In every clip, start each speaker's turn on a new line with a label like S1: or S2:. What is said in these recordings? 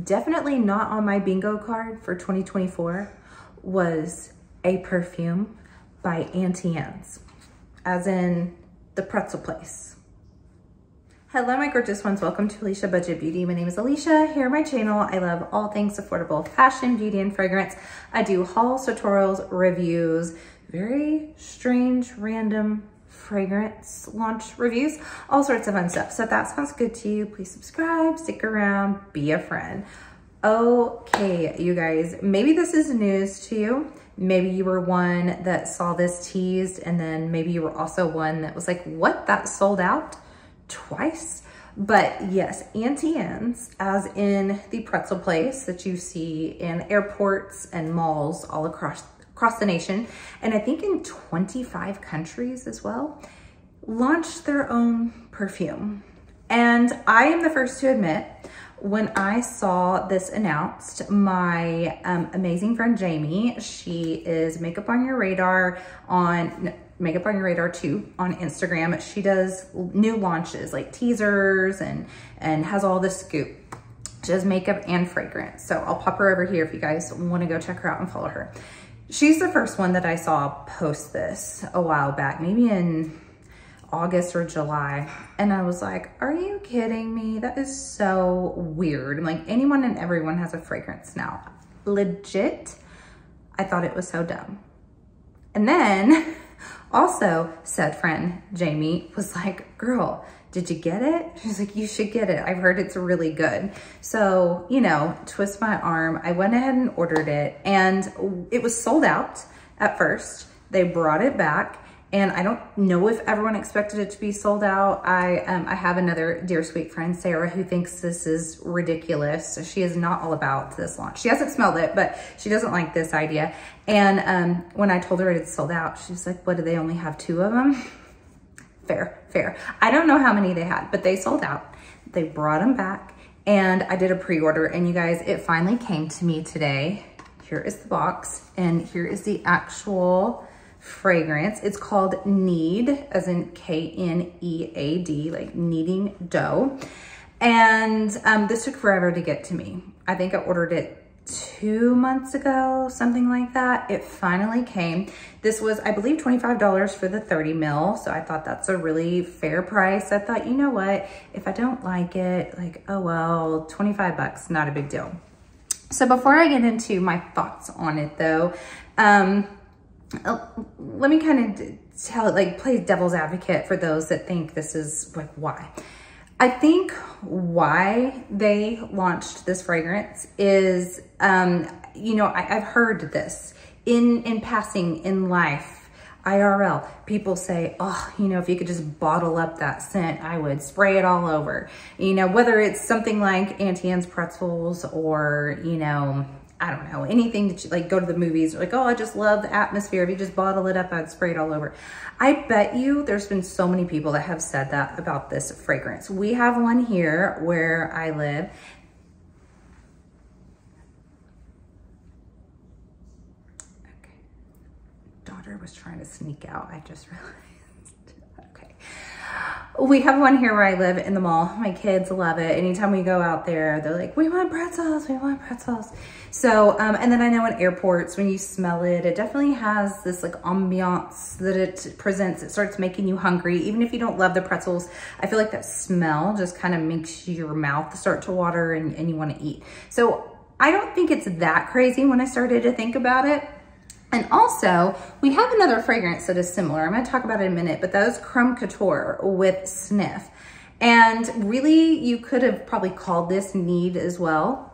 S1: definitely not on my bingo card for 2024 was a perfume by Auntie, as in the pretzel place. Hello, my gorgeous ones. Welcome to Aleisha Budget Beauty. My name is Aleisha. Here on my channel, I love all things affordable fashion, beauty, and fragrance. I do hauls, tutorials, reviews, very strange, random fragrance launch reviews, all sorts of fun stuff. So if that sounds good to you, please subscribe, stick around, be a friend. Okay, you guys, maybe this is news to you. Maybe you were one that saw this teased, and then maybe you were also one that was like, what, that sold out twice? But yes, Auntie, as in the pretzel place that you see in airports and malls all across the nation, and I think in 25 countries as well, launched their own perfume. And I am the first to admit, when I saw this announced, my amazing friend Jamie, she is Makeup on Your Radar on Makeup on Your Radar 2 on Instagram. She does new launches like teasers and has all the scoop. She does makeup and fragrance. So I'll pop her over here if you guys want to go check her out and follow her. She's the first one that I saw post this a while back, maybe in August or July. And I was like, are you kidding me? That is so weird. I'm like, anyone and everyone has a fragrance now. Legit, I thought it was so dumb. And then also said friend Jamie was like, girl, did you get it? She's like, you should get it. I've heard it's really good. So, you know, twist my arm. I went ahead and ordered it, and it was sold out at first. They brought it back, and I don't know if everyone expected it to be sold out. I have another dear sweet friend, Sarah, who thinks this is ridiculous. She is not all about this launch. She hasn't smelled it, but she doesn't like this idea. And when I told her it had sold out, she's like, what, do they only have 2 of them? Fair. I don't know how many they had, but they sold out. They brought them back, and I did a pre-order, and you guys, it finally came to me today. Here is the box, and here is the actual fragrance. It's called Knead, as in K-N-E-A-D, like kneading dough. And this took forever to get to me. I think I ordered it 2 months ago, something like that. It finally came. This was, I believe, $25 for the 30 ml. So I thought that's a really fair price. I thought, you know what, if I don't like it, like, oh well, 25 bucks, not a big deal. So before I get into my thoughts on it though, let me kind of tell it, like, play devil's advocate for those that think this is like, why. I think why they launched this fragrance is, you know, I've heard this in passing in life, IRL, people say, oh, you know, if you could just bottle up that scent, I would spray it all over. You know, whether it's something like Auntie Pretzels or, you know, I don't know, anything that you like, go to the movies, like, oh, I just love the atmosphere. If you just bottle it up, I'd spray it all over. I bet you there's been so many people that have said that about this fragrance. We have one here where I live. Okay. Daughter was trying to sneak out. I just realized. Okay. We have one here where I live in the mall. My kids love it. Anytime we go out there, they're like, we want pretzels, we want pretzels. So, and then I know in airports, when you smell it, it definitely has this like ambiance that it presents. It starts making you hungry. Even if you don't love the pretzels, I feel like that smell just kind of makes your mouth start to water and you want to eat. So I don't think it's that crazy when I started to think about it. And also, we have another fragrance that is similar. I'm gonna talk about it in a minute, but that is Crumb Couture with Snif. And really, you could have probably called this Knead as well.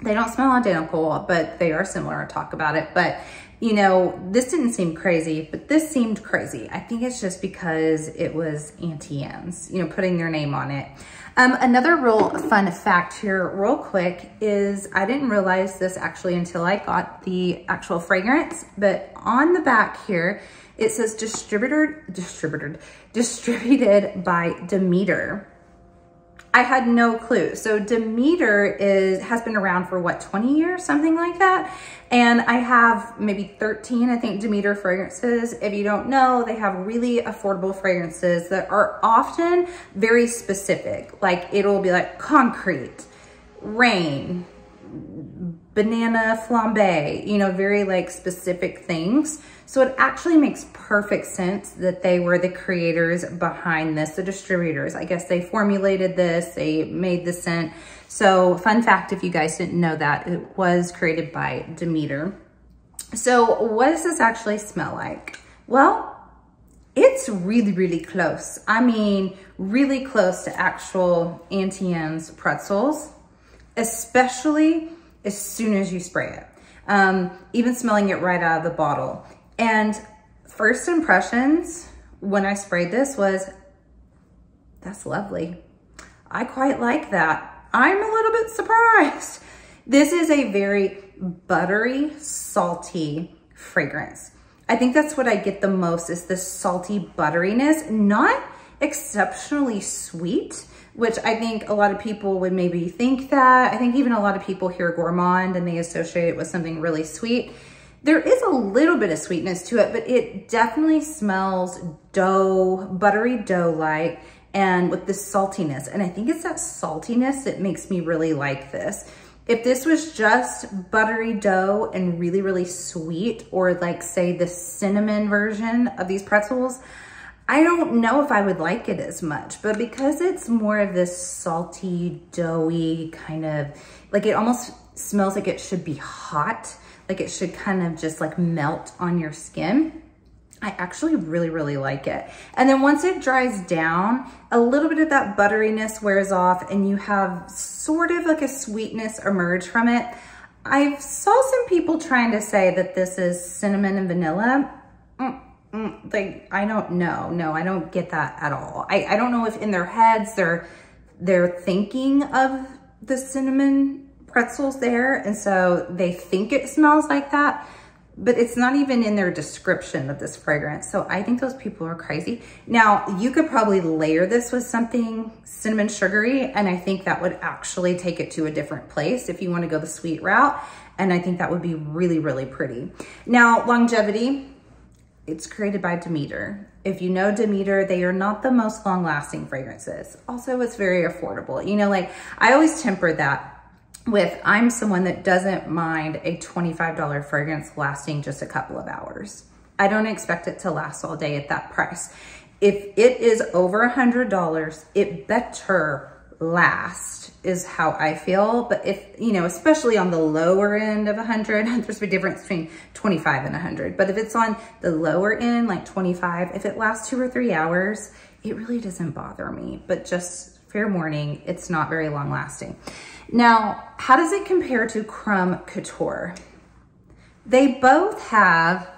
S1: They don't smell identical, but they are similar. I'll talk about it. But, you know, this didn't seem crazy, but this seemed crazy. I think it's just because it was Auntie, you know, putting their name on it. Another real fun fact here real quick is I didn't realize this actually until I got the actual fragrance, but on the back here, it says distributed by Demeter. I had no clue. So Demeter has been around for what, 20 years, something like that. And I have maybe 13, I think, Demeter fragrances. If you don't know, they have really affordable fragrances that are often very specific. Like it'll be like concrete, rain, banana flambe, you know, very like specific things. So it actually makes perfect sense that they were the creators behind this, the distributors. I guess they formulated this, they made the scent. So fun fact, if you guys didn't know that, it was created by Demeter. So what does this actually smell like? Well, it's really, really close. I mean, really close to actual Auntie Anne's pretzels, especially as soon as you spray it. Even smelling it right out of the bottle. And first impressions when I sprayed this was, that's lovely. I quite like that. I'm a little bit surprised. This is a very buttery, salty fragrance. I think that's what I get the most, is the salty butteriness, not exceptionally sweet, which I think a lot of people would maybe think that. I think even a lot of people hear gourmand and they associate it with something really sweet. There is a little bit of sweetness to it, but it definitely smells dough, buttery dough-like, and with the saltiness. And I think it's that saltiness that makes me really like this. If this was just buttery dough and really, really sweet, or like say the cinnamon version of these pretzels, I don't know if I would like it as much. But because it's more of this salty, doughy kind of, like it almost smells like it should be hot, like it should kind of just like melt on your skin. I actually really, really like it. And then once it dries down, a little bit of that butteriness wears off and you have sort of like a sweetness emerge from it. I saw some people trying to say that this is cinnamon and vanilla. Like, I don't know. No, I don't get that at all. I don't know if in their heads they're thinking of the cinnamon pretzels there, and so they think it smells like that, but it's not even in their description of this fragrance. So I think those people are crazy. Now, you could probably layer this with something cinnamon sugary, and I think that would actually take it to a different place if you want to go the sweet route. And I think that would be really, really pretty. Now, longevity, it's created by Demeter. If you know Demeter, they are not the most long-lasting fragrances. Also, it's very affordable. You know, like I always temper that with, I'm someone that doesn't mind a $25 fragrance lasting just a couple of hours. I don't expect it to last all day at that price. If it is over $100, it better last, is how I feel. But if, you know, especially on the lower end of 100, there's a difference between 25 and 100. But if it's on the lower end, like 25, if it lasts 2 or 3 hours, it really doesn't bother me. But just fair warning, it's not very long lasting. Now, how does it compare to Crumb Couture? They both have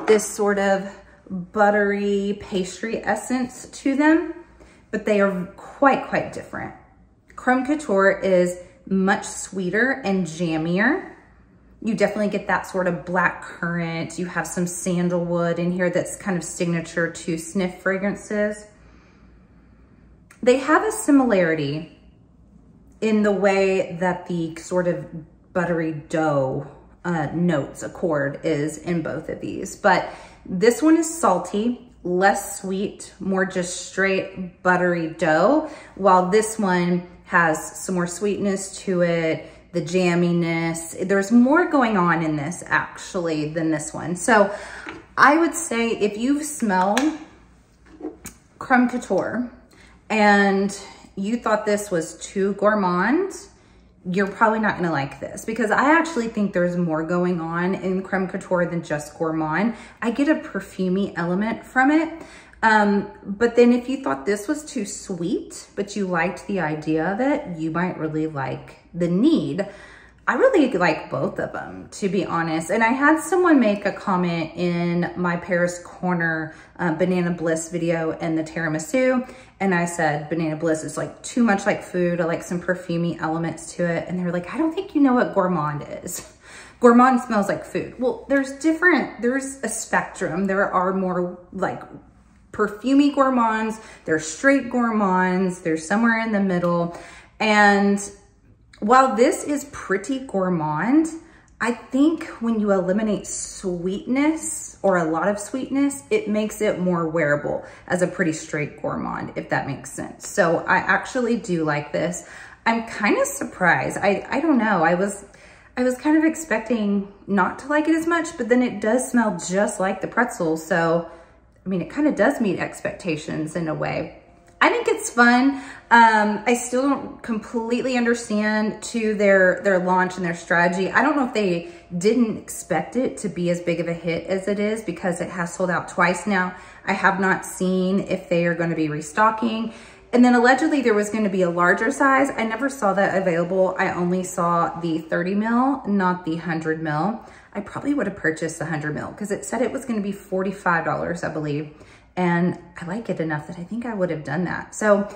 S1: this sort of buttery pastry essence to them, but they are quite different. Crumb Couture is much sweeter and jammier. You definitely get that sort of black currant. You have some sandalwood in here that's kind of signature to Snif fragrances. They have a similarity in the way that the sort of buttery dough notes accord is in both of these. But this one is salty, less sweet, more just straight buttery dough, while this one has some more sweetness to it, the jamminess. There's more going on in this actually than this one. So I would say if you've smelled Crumb Couture and you thought this was too gourmand, you're probably not gonna like this, because I actually think there's more going on in Crumb Couture than just gourmand. I get a perfumey element from it. But then if you thought this was too sweet, but you liked the idea of it, you might really like the Knead. I really like both of them, to be honest. And I had someone make a comment in my Paris Corner Banana Bliss video and the tiramisu. And I said, Banana Bliss is like too much like food. I like some perfumey elements to it. And they were like, I don't think you know what gourmand is. Gourmand smells like food. Well, there's a spectrum. There are more like perfumey gourmands. There's straight gourmands. There's somewhere in the middle. And while this is pretty gourmand, I think when you eliminate sweetness or a lot of sweetness, it makes it more wearable as a pretty straight gourmand, if that makes sense. So I actually do like this. I'm kind of surprised. I don't know. I was kind of expecting not to like it as much, but then it does smell just like the pretzels. So, I mean, it kind of does meet expectations in a way. I think it's fun. I still don't completely understand to their launch and their strategy. I don't know if they didn't expect it to be as big of a hit as it is, because it has sold out twice now. I have not seen if they are going to be restocking. And then allegedly there was going to be a larger size. I never saw that available. I only saw the 30 ml, not the 100 ml. I probably would have purchased the 100 ml because it said it was going to be $45, I believe. And I like it enough that I think I would have done that. So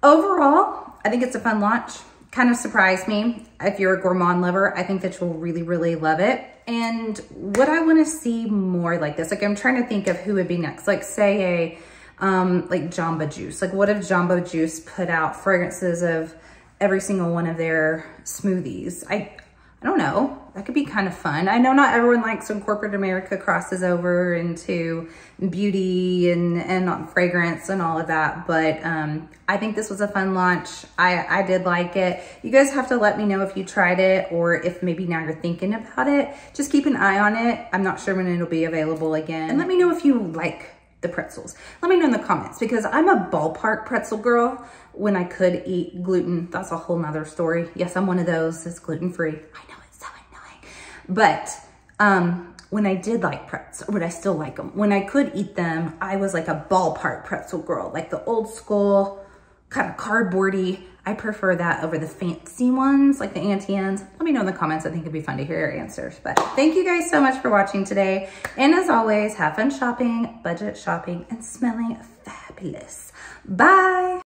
S1: overall, I think it's a fun launch. Kind of surprised me. If you're a gourmand lover, I think that you'll really, really love it. And what I want to see more like this, like I'm trying to think of who would be next. Like say like Jamba Juice. Like what if Jamba Juice put out fragrances of every single one of their smoothies? I don't know. That could be kind of fun. I know not everyone likes when corporate America crosses over into beauty and fragrance and all of that, but I think this was a fun launch. I did like it. You guys have to let me know if you tried it or if maybe now you're thinking about it. Just keep an eye on it. I'm not sure when it'll be available again. And let me know if you like the pretzels. Let me know in the comments, because I'm a ballpark pretzel girl. When I could eat gluten, that's a whole nother story. Yes, I'm one of those that's gluten-free. I know, it's so annoying. But when I did like pretzels, but I still like them. When I could eat them, I was like a ballpark pretzel girl, like the old school, kind of cardboardy. I prefer that over the fancy ones, like the Auntie ones. Let me know in the comments. I think it'd be fun to hear your answers. But thank you guys so much for watching today. And as always, have fun shopping, budget shopping, and smelling fabulous. Bye.